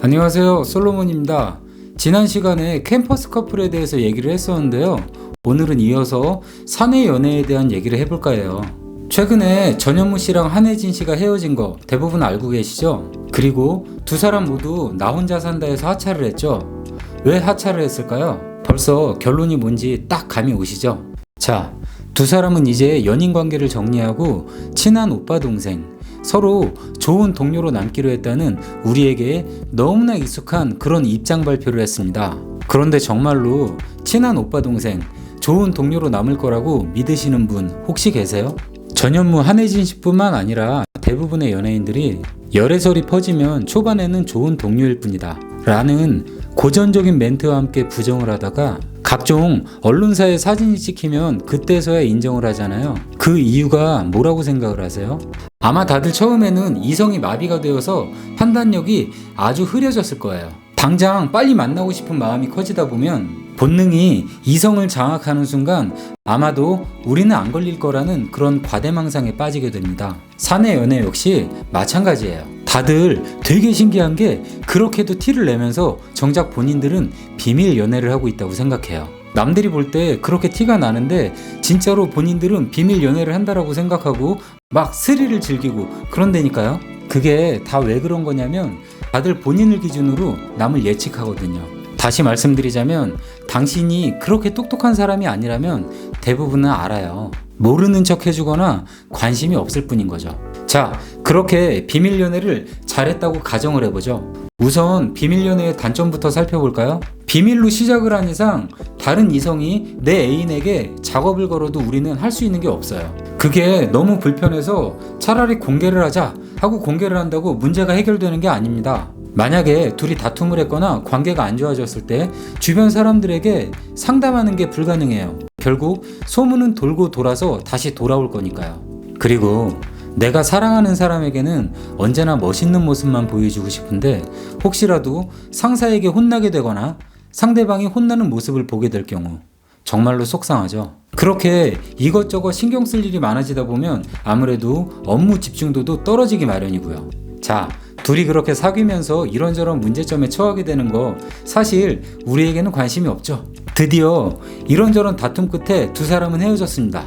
안녕하세요, 솔로몬입니다. 지난 시간에 캠퍼스 커플에 대해서 얘기를 했었는데요. 오늘은 이어서 사내 연애에 대한 얘기를 해볼까 해요. 최근에 전현무 씨랑 한혜진 씨가 헤어진 거 대부분 알고 계시죠? 그리고 두 사람 모두 나 혼자 산다 해서 하차를 했죠. 왜 하차를 했을까요? 벌써 결론이 뭔지 딱 감이 오시죠? 자, 두 사람은 이제 연인 관계를 정리하고 친한 오빠 동생, 서로 좋은 동료로 남기로 했다는 우리에게 너무나 익숙한 그런 입장 발표를 했습니다. 그런데 정말로 친한 오빠 동생, 좋은 동료로 남을 거라고 믿으시는 분 혹시 계세요? 전현무 한혜진 씨뿐만 아니라 대부분의 연예인들이 열애설이 퍼지면 초반에는 좋은 동료일 뿐이다 라는 고전적인 멘트와 함께 부정을 하다가 각종 언론사에 사진이 찍히면 그때서야 인정을 하잖아요. 그 이유가 뭐라고 생각을 하세요? 아마 다들 처음에는 이성이 마비가 되어서 판단력이 아주 흐려졌을 거예요. 당장 빨리 만나고 싶은 마음이 커지다 보면 본능이 이성을 장악하는 순간 아마도 우리는 안 걸릴 거라는 그런 과대망상에 빠지게 됩니다. 사내 연애 역시 마찬가지예요. 다들 되게 신기한 게 그렇게도 티를 내면서 정작 본인들은 비밀 연애를 하고 있다고 생각해요. 남들이 볼 때 그렇게 티가 나는데 진짜로 본인들은 비밀 연애를 한다라고 생각하고 막 스릴을 즐기고 그런다니까요. 그게 다 왜 그런 거냐면 다들 본인을 기준으로 남을 예측하거든요. 다시 말씀드리자면 당신이 그렇게 똑똑한 사람이 아니라면 대부분은 알아요. 모르는 척 해주거나 관심이 없을 뿐인 거죠. 자, 그렇게 비밀 연애를 잘했다고 가정을 해보죠. 우선 비밀 연애의 단점부터 살펴볼까요? 비밀로 시작을 한 이상 다른 이성이 내 애인에게 작업을 걸어도 우리는 할 수 있는 게 없어요. 그게 너무 불편해서 차라리 공개를 하자 하고 공개를 한다고 문제가 해결되는 게 아닙니다. 만약에 둘이 다툼을 했거나 관계가 안 좋아졌을 때 주변 사람들에게 상담하는 게 불가능해요. 결국 소문은 돌고 돌아서 다시 돌아올 거니까요. 그리고 내가 사랑하는 사람에게는 언제나 멋있는 모습만 보여주고 싶은데 혹시라도 상사에게 혼나게 되거나 상대방이 혼나는 모습을 보게 될 경우 정말로 속상하죠. 그렇게 이것저것 신경 쓸 일이 많아지다 보면 아무래도 업무 집중도도 떨어지기 마련이고요. 자, 둘이 그렇게 사귀면서 이런저런 문제점에 처하게 되는 거 사실 우리에게는 관심이 없죠. 드디어 이런저런 다툼 끝에 두 사람은 헤어졌습니다.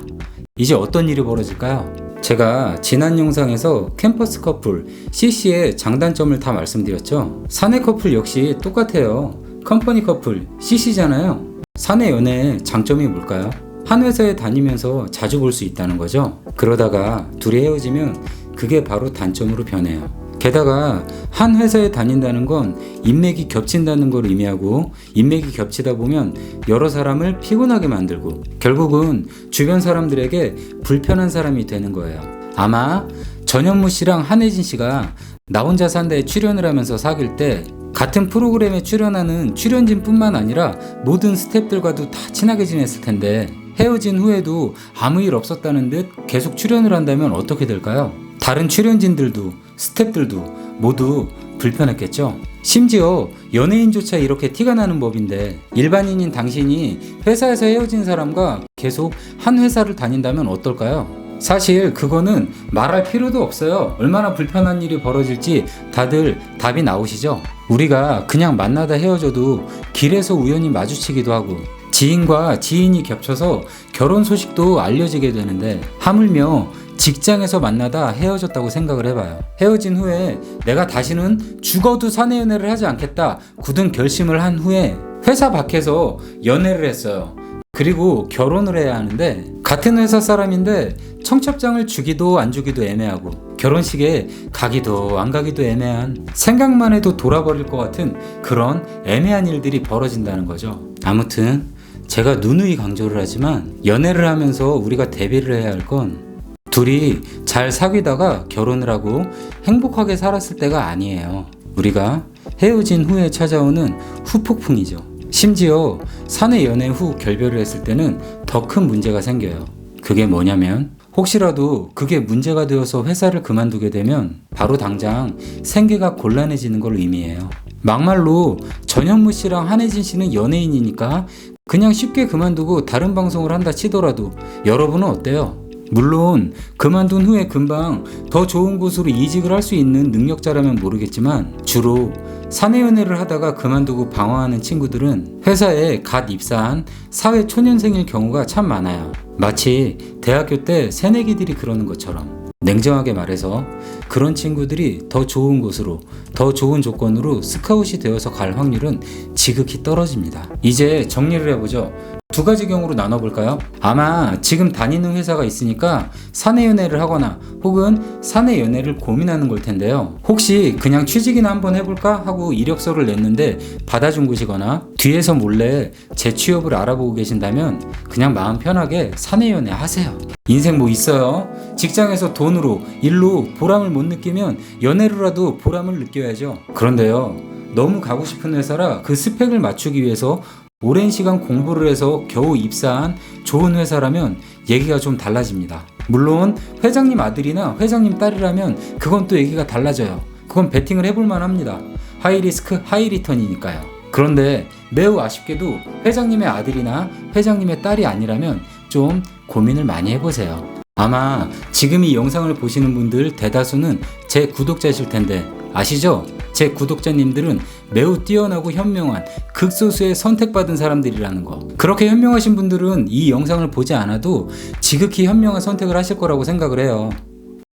이제 어떤 일이 벌어질까요? 제가 지난 영상에서 캠퍼스 커플 CC의 장단점을 다 말씀드렸죠. 사내 커플 역시 똑같아요. 컴퍼니 커플 CC잖아요. 사내 연애의 장점이 뭘까요? 한 회사에 다니면서 자주 볼 수 있다는 거죠. 그러다가 둘이 헤어지면 그게 바로 단점으로 변해요. 게다가 한 회사에 다닌다는 건 인맥이 겹친다는 걸 의미하고 인맥이 겹치다 보면 여러 사람을 피곤하게 만들고 결국은 주변 사람들에게 불편한 사람이 되는 거예요. 아마 전현무 씨랑 한혜진 씨가 나 혼자 산다에 출연을 하면서 사귈 때 같은 프로그램에 출연하는 출연진뿐만 아니라 모든 스태프들과도 다 친하게 지냈을 텐데 헤어진 후에도 아무 일 없었다는 듯 계속 출연을 한다면 어떻게 될까요? 다른 출연진들도 스태프들도 모두 불편했겠죠. 심지어 연예인조차 이렇게 티가 나는 법인데 일반인인 당신이 회사에서 헤어진 사람과 계속 한 회사를 다닌다면 어떨까요? 사실 그거는 말할 필요도 없어요. 얼마나 불편한 일이 벌어질지 다들 답이 나오시죠? 우리가 그냥 만나다 헤어져도 길에서 우연히 마주치기도 하고 지인과 지인이 겹쳐서 결혼 소식도 알려지게 되는데 하물며 직장에서 만나다 헤어졌다고 생각을 해봐요. 헤어진 후에 내가 다시는 죽어도 사내 연애를 하지 않겠다 굳은 결심을 한 후에 회사 밖에서 연애를 했어요. 그리고 결혼을 해야 하는데 같은 회사 사람인데 청첩장을 주기도 안 주기도 애매하고 결혼식에 가기도 안 가기도 애매한 생각만 해도 돌아버릴 것 같은 그런 애매한 일들이 벌어진다는 거죠. 아무튼 제가 누누이 강조를 하지만 연애를 하면서 우리가 대비를 해야 할 건 둘이 잘 사귀다가 결혼을 하고 행복하게 살았을 때가 아니에요. 우리가 헤어진 후에 찾아오는 후폭풍이죠. 심지어 사내 연애 후 결별을 했을 때는 더 큰 문제가 생겨요. 그게 뭐냐면 혹시라도 그게 문제가 되어서 회사를 그만두게 되면 바로 당장 생계가 곤란해지는 걸 의미해요. 막말로 전현무 씨랑 한혜진 씨는 연예인이니까 그냥 쉽게 그만두고 다른 방송을 한다 치더라도 여러분은 어때요? 물론 그만둔 후에 금방 더 좋은 곳으로 이직을 할 수 있는 능력자라면 모르겠지만 주로 사내 연애를 하다가 그만두고 방황하는 친구들은 회사에 갓 입사한 사회 초년생일 경우가 참 많아요. 마치 대학교 때 새내기들이 그러는 것처럼. 냉정하게 말해서 그런 친구들이 더 좋은 곳으로, 더 좋은 조건으로 스카웃이 되어서 갈 확률은 지극히 떨어집니다. 이제 정리를 해보죠. 두 가지 경우로 나눠볼까요? 아마 지금 다니는 회사가 있으니까 사내 연애를 하거나 혹은 사내 연애를 고민하는 걸 텐데요. 혹시 그냥 취직이나 한번 해볼까 하고 이력서를 냈는데 받아준 곳이거나 뒤에서 몰래 재취업을 알아보고 계신다면 그냥 마음 편하게 사내 연애 하세요. 인생 뭐 있어요? 직장에서 돈으로, 일로 보람을 못 느끼면 연애로라도 보람을 느껴야죠. 그런데요, 너무 가고 싶은 회사라 그 스펙을 맞추기 위해서 오랜 시간 공부를 해서 겨우 입사한 좋은 회사라면 얘기가 좀 달라집니다. 물론 회장님 아들이나 회장님 딸이라면 그건 또 얘기가 달라져요. 그건 베팅을 해볼만 합니다. 하이 리스크 하이 리턴이니까요. 그런데 매우 아쉽게도 회장님의 아들이나 회장님의 딸이 아니라면 좀 고민을 많이 해보세요. 아마 지금 이 영상을 보시는 분들 대다수는 제 구독자이실 텐데 아시죠? 제 구독자님들은 매우 뛰어나고 현명한 극소수의 선택받은 사람들이라는 거. 그렇게 현명하신 분들은 이 영상을 보지 않아도 지극히 현명한 선택을 하실 거라고 생각을 해요.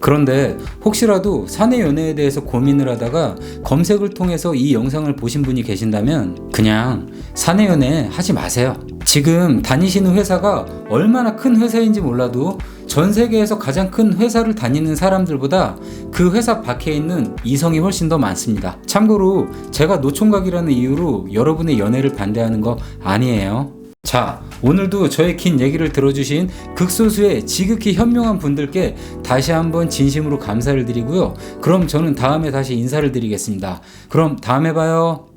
그런데 혹시라도 사내 연애에 대해서 고민을 하다가 검색을 통해서 이 영상을 보신 분이 계신다면 그냥 사내 연애 하지 마세요. 지금 다니시는 회사가 얼마나 큰 회사인지 몰라도 전 세계에서 가장 큰 회사를 다니는 사람들보다 그 회사 밖에 있는 이성이 훨씬 더 많습니다. 참고로 제가 노총각이라는 이유로 여러분의 연애를 반대하는 거 아니에요. 자, 오늘도 저의 긴 얘기를 들어주신 극소수의 지극히 현명한 분들께 다시 한번 진심으로 감사를 드리고요. 그럼 저는 다음에 다시 인사를 드리겠습니다. 그럼 다음에 봐요.